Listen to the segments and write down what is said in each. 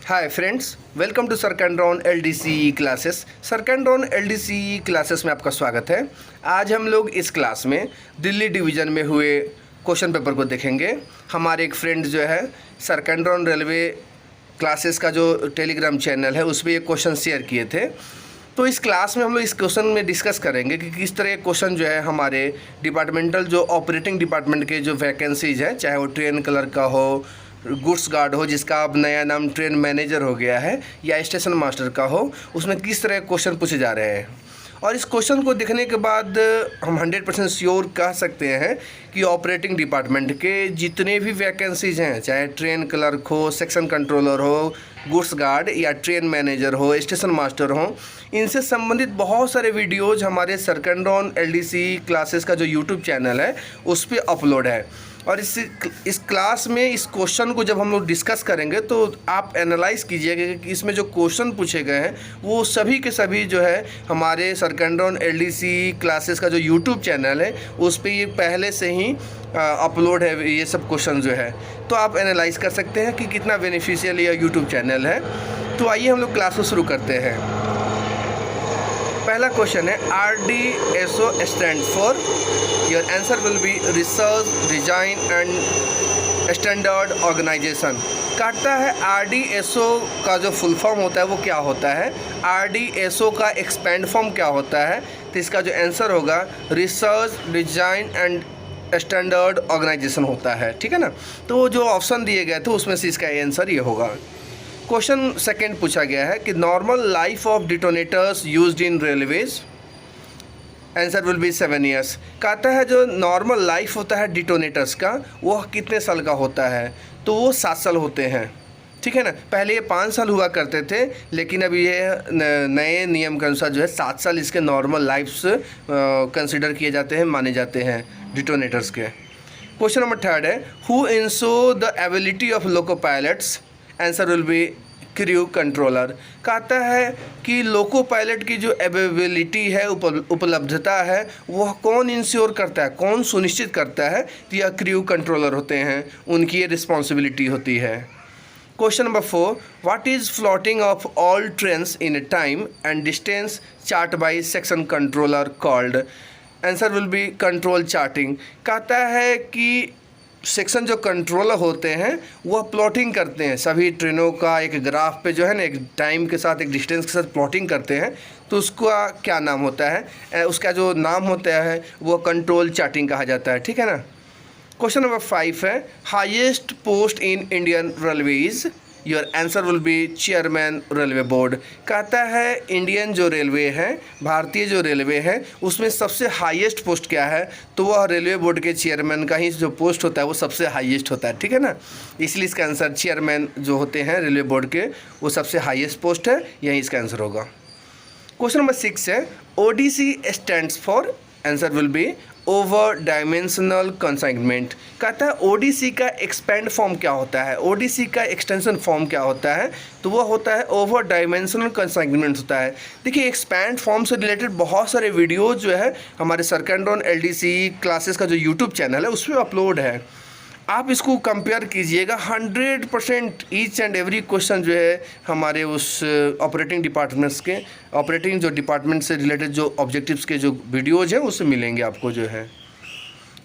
Hi friends, welcome to सरकंड्रॉन LDC classes. सरकंड्रॉन LDC classes में आपका स्वागत है। आज हम लोग इस क्लास में दिल्ली डिवीज़न में हुए क्वेश्चन पेपर को देखेंगे। हमारे एक फ्रेंड जो है सरकंड्रॉन रेलवे क्लासेस का जो टेलीग्राम चैनल है उस पर ये क्वेश्चन शेयर किए थे। तो इस क्लास में हम लोग इस क्वेश्चन में डिस्कस करेंगे कि किस तरह क्वेश्चन जो है हमारे डिपार्टमेंटल जो ऑपरेटिंग डिपार्टमेंट के जो वैकेंसीज़ हैं, चाहे वो ट्रेन क्लर्क का हो, गुड्स गार्ड हो जिसका अब नया नाम ट्रेन मैनेजर हो गया है, या स्टेशन मास्टर का हो, उसमें किस तरह क्वेश्चन पूछे जा रहे हैं। और इस क्वेश्चन को देखने के बाद हम 100% श्योर कह सकते हैं कि ऑपरेटिंग डिपार्टमेंट के जितने भी वैकेंसीज़ हैं, चाहे ट्रेन क्लर्क हो, सेक्शन कंट्रोलर हो, गुड्स गार्ड या ट्रेन मैनेजर हो, स्टेशन मास्टर हो, इनसे संबंधित बहुत सारे वीडियोज़ हमारे सरकंड्रॉन एलडीसी क्लासेस का जो यूट्यूब चैनल है उस पर अपलोड है। और इस क्लास में इस क्वेश्चन को जब हम लोग डिस्कस करेंगे तो आप एनालाइज़ कीजिएगा कि इसमें जो क्वेश्चन पूछे गए हैं वो सभी के सभी जो है हमारे सरकंड्रॉन एलडीसी क्लासेस का जो यूट्यूब चैनल है उस पर ये पहले से ही अपलोड है। ये सब क्वेश्चन जो है तो आप एनालाइज़ कर सकते हैं कि कितना बेनिफिशियल ये यूट्यूब चैनल है। तो आइए हम लोग क्लास को शुरू करते हैं। पहला क्वेश्चन है RDSO stand for, your answer will be research design and standard organisation. कहता है RDSO का जो फुल फॉर्म होता है वो क्या होता है, RDSO का एक्सपेंड फॉर्म क्या होता है। तो इसका जो आंसर होगा research design and standard organisation होता है, ठीक है ना। तो जो ऑप्शन दिए गए थे उसमें से इसका आंसर ये होगा। क्वेश्चन सेकंड पूछा गया है कि normal life of detonators used in railways, answer will B 7 years. कहता है जो नॉर्मल लाइफ होता है डिटोनेटर्स का वो कितने साल का होता है, तो वो 7 साल होते हैं, ठीक है ना। पहले ये 5 साल हुआ करते थे, लेकिन अब ये नए नियम के अनुसार जो है 7 साल इसके नॉर्मल लाइफ्स कंसिडर किए जाते हैं, माने जाते हैं डिटोनेटर्स के। क्वेश्चन नंबर थर्ड है who ensure the ability of loco pilots, answer will B crew controller. कहता है कि लोको पायलट की जो एबिलिटी है, उपलब्धता है, वह कौन इंश्योर करता है, कौन सुनिश्चित करता है, तो यह क्रू कंट्रोलर होते हैं, उनकी ये रिस्पॉन्सिबिलिटी होती है। Question number 4 what is floating of all trains in A time and distance chart by section controller called, answer will B control charting. कहता है कि सेक्शन जो कंट्रोलर होते हैं वह प्लॉटिंग करते हैं सभी ट्रेनों का एक ग्राफ पे जो है ना, एक टाइम के साथ एक डिस्टेंस के साथ प्लॉटिंग करते हैं, तो उसका क्या नाम होता है, उसका जो नाम होता है वो कंट्रोल चार्टिंग कहा जाता है, ठीक है ना। क्वेश्चन नंबर 5 है highest post in Indian railways, your answer will B chairman railway board. कहता है इंडियन जो रेलवे है, भारतीय जो रेलवे है, उसमें सबसे हाईएस्ट पोस्ट क्या है, तो वह रेलवे बोर्ड के चेयरमैन का ही जो पोस्ट होता है वो सबसे हाईएस्ट होता है, ठीक है ना। इसलिए इसका आंसर चेयरमैन जो होते हैं रेलवे बोर्ड के वो सबसे हाईएस्ट पोस्ट है, यही इसका आंसर होगा। क्वेश्चन नंबर 6 है ODC stands for, answer will B over dimensional consignment. कहता है ODC का एक्सपेंड फॉर्म क्या होता है, ODC का एक्सटेंशन फॉर्म क्या होता है, तो वह होता है ओवर डायमेंशनल कंसाइनमेंट होता है। देखिए एक्सपेंड फॉर्म से रिलेटेड बहुत सारे वीडियोज जो है हमारे सरकंड्रॉन एलडीसी क्लासेस का जो यूट्यूब चैनल है उसमें अपलोड है, आप इसको कंपेयर कीजिएगा। 100% ईच एंड एवरी क्वेश्चन जो है हमारे उस ऑपरेटिंग डिपार्टमेंट्स के, ऑपरेटिंग जो डिपार्टमेंट से रिलेटेड जो ऑब्जेक्टिव्स के जो वीडियोज़ हैं उससे मिलेंगे आपको जो है।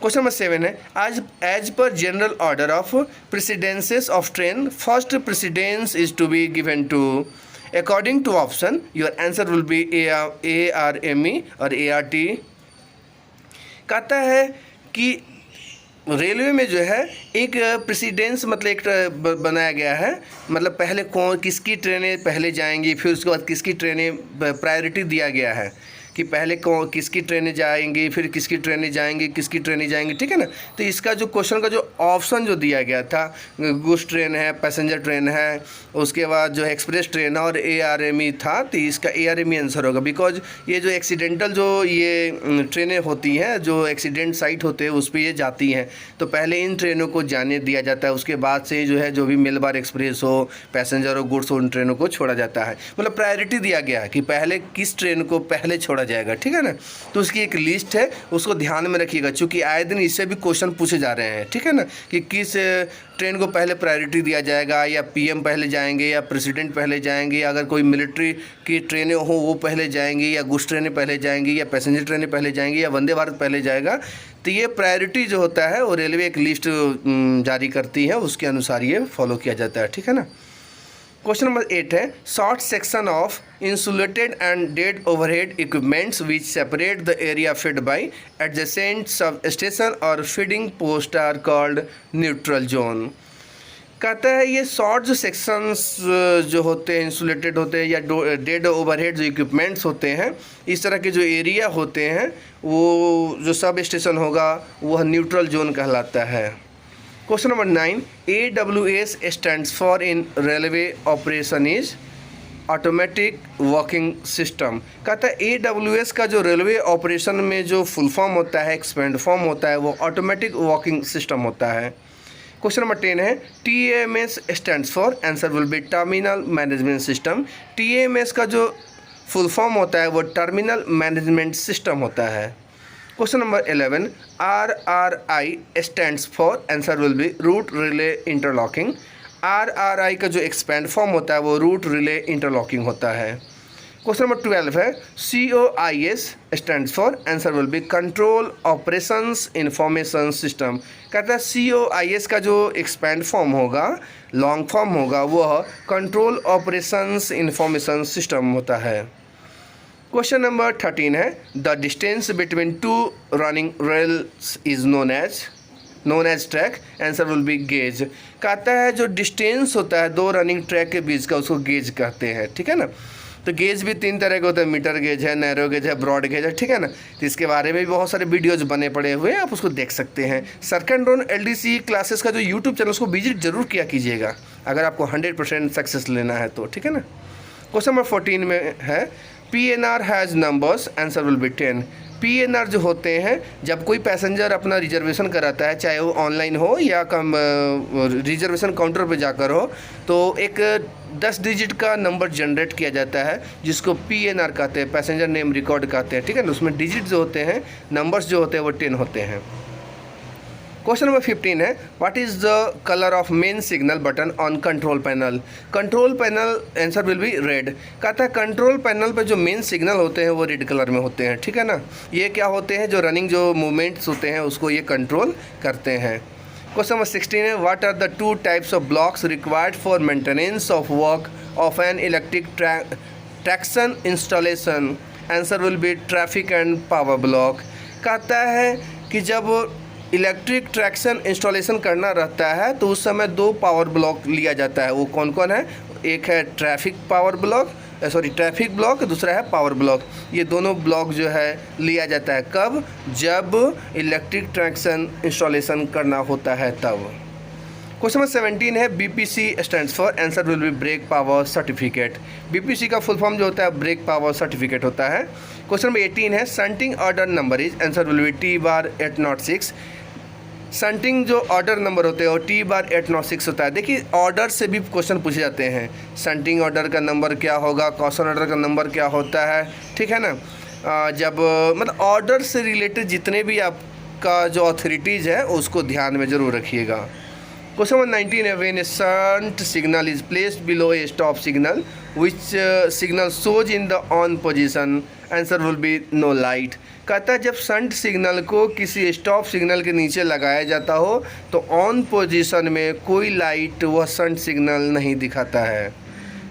क्वेश्चन नंबर 7 है आज as per general order of precedences of train first precedence is to be given to, according to option, your answer will be ARME और ART। कहता है कि रेलवे में जो है एक प्रेसिडेंस मतलब एक बनाया गया है, मतलब पहले कौन किसकी ट्रेनें पहले जाएंगी, फिर उसके बाद किसकी ट्रेनें प्रायोरिटी दिया गया है कि पहले किसकी ट्रेनें जाएंगी, फिर किसकी ट्रेनें जाएंगी, किसकी ट्रेनें जाएंगी, ठीक है ना। तो इसका जो क्वेश्चन का जो ऑप्शन जो दिया गया था, गुड्स ट्रेन है, पैसेंजर ट्रेन है, उसके बाद जो एक्सप्रेस ट्रेन है और ARME था, तो इसका ARME आंसर होगा। बिकॉज ये जो एक्सीडेंटल जो ये ट्रेनें होती हैं, जो एक्सीडेंट साइट होते हैं उस पर ये जाती हैं, तो पहले इन ट्रेनों को जाने दिया जाता है, उसके बाद से जो है जो भी मेलबार एक्सप्रेस हो, पैसेंजर हो, गुड्स हो, उन ट्रेनों को छोड़ा जाता है। मतलब प्रायोरिटी दिया गया है कि पहले किस ट्रेन को पहले छोड़ा जाएगा, ठीक है ना। तो उसकी एक लिस्ट है, उसको ध्यान में रखिएगा, क्योंकि आए दिन इससे भी क्वेश्चन पूछे जा रहे हैं, ठीक है ना, कि किस ट्रेन को पहले प्रायोरिटी दिया जाएगा, या पीएम पहले जाएंगे या प्रेसिडेंट पहले जाएंगे, या अगर कोई मिलिट्री की ट्रेनें हो वो पहले जाएंगी, या गुड्स ट्रेनें पहले जाएंगी, या पैसेंजर ट्रेनें पहले जाएंगी, या वंदे भारत पहले जाएगा। तो ये प्रायोरिटी जो होता है वो रेलवे एक लिस्ट जारी करती है, उसके अनुसार ये फॉलो किया जाता है, ठीक है ना। क्वेश्चन नंबर 8 है short section of insulated and dead overhead equipments which separate the area fed by adjacent sub station और feeding post are called neutral zone. कहता है ये शॉर्ट जो सेक्शंस जो होते हैं, इंसुलेटेड होते हैं, या डेड ओवरहेड जो इक्विपमेंट्स होते हैं, इस तरह के जो एरिया होते हैं, वो जो सब स्टेशन होगा वह न्यूट्रल जोन कहलाता है। Question number 9 AWS stands for in railway operation is automatic working system. कहता है AWS का जो रेलवे ऑपरेशन में जो फुल फॉर्म होता है, एक्सपेंड फॉर्म होता है, वो ऑटोमेटिक वर्किंग सिस्टम होता है। क्वेश्चन नंबर 10 है TMS stands for, answer will B terminal management system. TMS का जो फुल फॉर्म होता है वो टर्मिनल मैनेजमेंट सिस्टम होता है। Question number 11 RRI stands for, answer will B route relay interlocking. RRI का जो एक्सपेंड फॉर्म होता है वो रूट रिले इंटरलॉकिंग होता है। क्वेश्चन नंबर 12 है COIS stands for, answer will B control operations information system. कहता है COIS का जो एक्सपेंड फॉर्म होगा, लॉन्ग फॉर्म होगा, वह कंट्रोल ऑपरेशंस इंफॉर्मेशन सिस्टम होता है। क्वेश्चन नंबर 13 है the distance between two running rails is known as track, answer will be gauge. कहता है जो डिस्टेंस होता है दो रनिंग ट्रैक के बीच का, उसको गेज कहते हैं, ठीक है ना। तो गेज भी 3 तरह के होते हैं, मीटर गेज है, नैरो गेज है, ब्रॉड गेज है, ठीक है ना। तो इसके बारे में भी बहुत सारे वीडियोज बने पड़े हुए हैं, आप उसको देख सकते हैं। सर्कैंड्रोन LDC क्लासेस का जो यूट्यूब चैनल, उसको विजिट जरूर किया कीजिएगा अगर आपको 100% सक्सेस लेना है तो, ठीक है ना। क्वेश्चन नंबर 14 में है PNR has numbers, answer will B 10। PNR जो होते हैं, जब कोई पैसेंजर अपना रिजर्वेशन कराता है, चाहे वो ऑनलाइन हो या रिजर्वेशन काउंटर पे जाकर हो, तो एक 10 डिजिट का नंबर जनरेट किया जाता है जिसको PNR कहते हैं, पैसेंजर नेम रिकॉर्ड कहते हैं, ठीक है ना। उसमें डिजिट जो होते हैं, नंबर्स जो होते हैं वो 10 होते हैं। क्वेश्चन नंबर 15 है what is the colour of main signal button on control panel. Control panel, answer will B red. कहता है कंट्रोल पैनल पे जो मेन सिग्नल होते हैं वो रेड कलर में होते हैं, ठीक है ना। ये क्या होते हैं, जो रनिंग जो मूवमेंट्स होते हैं उसको ये कंट्रोल करते हैं। क्वेश्चन नंबर 16 है what are the 2 types of blocks required for maintenance of work of an electric traction installation, answer will be traffic and power block. कहता है कि जब इलेक्ट्रिक ट्रैक्शन इंस्टॉलेशन करना रहता है तो उस समय 2 पावर ब्लॉक लिया जाता है। वो कौन कौन है, एक है ट्रैफिक ब्लॉक, दूसरा है पावर ब्लॉक। ये दोनों ब्लॉक जो है लिया जाता है कब, जब इलेक्ट्रिक ट्रैक्शन इंस्टॉलेशन करना होता है तब। क्वेश्चन नंबर 17 है BPC stands for, answer will be brake power certificate. BPC का फुल फॉर्म जो होता है ब्रेक पावर सर्टिफिकेट होता है। क्वेश्चन नंबर 18 है shunting order number is, answer will B T/806। Shunting जो ऑर्डर नंबर होते हैं वो T/806 होता है। देखिए ऑर्डर से भी क्वेश्चन पूछे जाते हैं, शंटिंग ऑर्डर का नंबर क्या होगा, कॉशन ऑर्डर का नंबर क्या होता है, ठीक है ना। जब मतलब ऑर्डर से रिलेटेड जितने भी आपका जो अथॉरिटीज़ है उसको ध्यान में ज़रूर रखिएगा। क्वेश्चन नंबर 19 है when a shunt signal is placed below a stop signal which signal shows in the on position, answer will be no light. कहता है जब शंट सिग्नल को किसी स्टॉप सिग्नल के नीचे लगाया जाता हो तो ऑन पोजीशन में कोई लाइट वह शंट सिग्नल नहीं दिखाता है।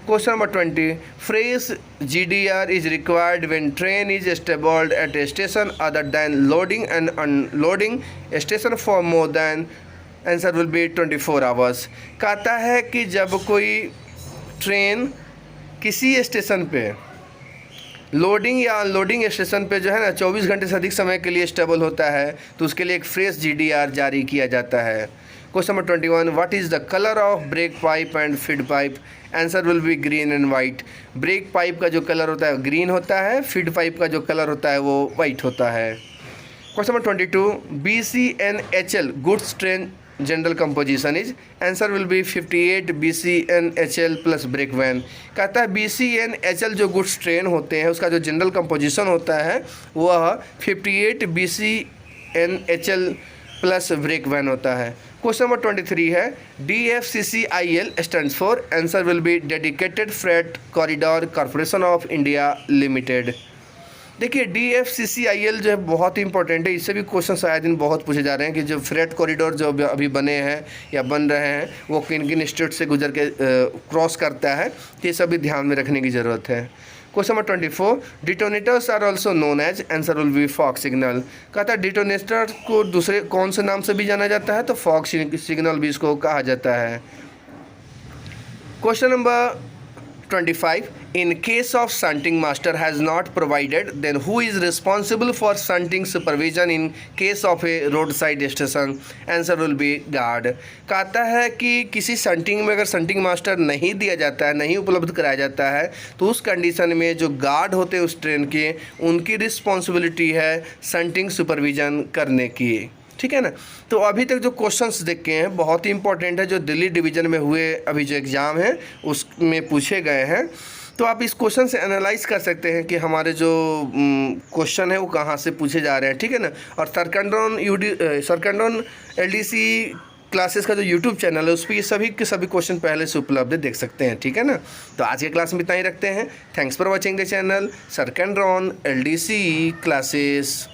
Question number 20 fresh GDR is required when train is stabled at a station other than loading and unloading station for more than, answer will be 24 hours. कहता है कि जब कोई ट्रेन किसी स्टेशन पे लोडिंग या अनलोडिंग स्टेशन पे जो है ना 24 घंटे से अधिक समय के लिए स्टेबल होता है तो उसके लिए एक फ्रेश GDR जारी किया जाता है। Question number 21 what is the colour of break pipe and feed pipe, answer will be green and white. Break pipe का जो कलर होता है ग्रीन होता है, फीड पाइप का जो कलर होता है वो वाइट होता है। Question number 22 BCNHL goods train general composition is, answer will be 58 BCNHL plus brake van. कहता है BCNHL जो गुड्स ट्रेन होते हैं उसका जो जनरल कंपोजिशन होता है वह 58 BCNHL प्लस ब्रेक वैन होता है। क्वेश्चन नंबर 23 है DFCCIL stands for, answer will be dedicated freight corridor corporation of India limited. देखिए DFCCIL जो है बहुत ही इंपॉर्टेंट है, इससे भी क्वेश्चन आए दिन बहुत पूछे जा रहे हैं कि जो फ्रेट कॉरिडोर जो अभी बने हैं या बन रहे हैं वो किन किन स्टेट से गुजर के क्रॉस करता है, तो ये सभी ध्यान में रखने की ज़रूरत है। Question number 24 detonators are also known as, answer will be fog signal. कहता है डिटोनेटर को दूसरे कौन से नाम से भी जाना जाता है, तो फॉग सिग्नल भी इसको कहा जाता है। Question number 25 in case of shunting master has not provided, then who is responsible for shunting supervision in case of a roadside station, answer will be guard। कहता है कि किसी शंटिंग में अगर शंटिंग मास्टर नहीं दिया जाता है, नहीं उपलब्ध कराया जाता है, तो उस कंडीशन में जो गार्ड होते हैं उस ट्रेन के, उनकी रिस्पॉन्सिबिलिटी है शंटिंग सुपरविज़न करने की। ठीक है ना। तो अभी तक जो क्वेश्चंस देखे हैं बहुत ही इंपॉर्टेंट है, जो दिल्ली डिवीज़न में हुए अभी जो एग्ज़ाम है उसमें पूछे गए हैं। तो आप इस क्वेश्चन से एनालाइज कर सकते हैं कि हमारे जो क्वेश्चन है वो कहाँ से पूछे जा रहे हैं। ठीक है ना। और सरकंडोन LDC क्लासेस का जो यूट्यूब चैनल है उस पर ये सभी के सभी क्वेश्चन पहले से उपलब्ध है, देख सकते हैं। ठीक है ना। तो आज के क्लास में इतना ही रखते हैं। Thanks for watching the channel सरकंडोन LDC क्लासेस।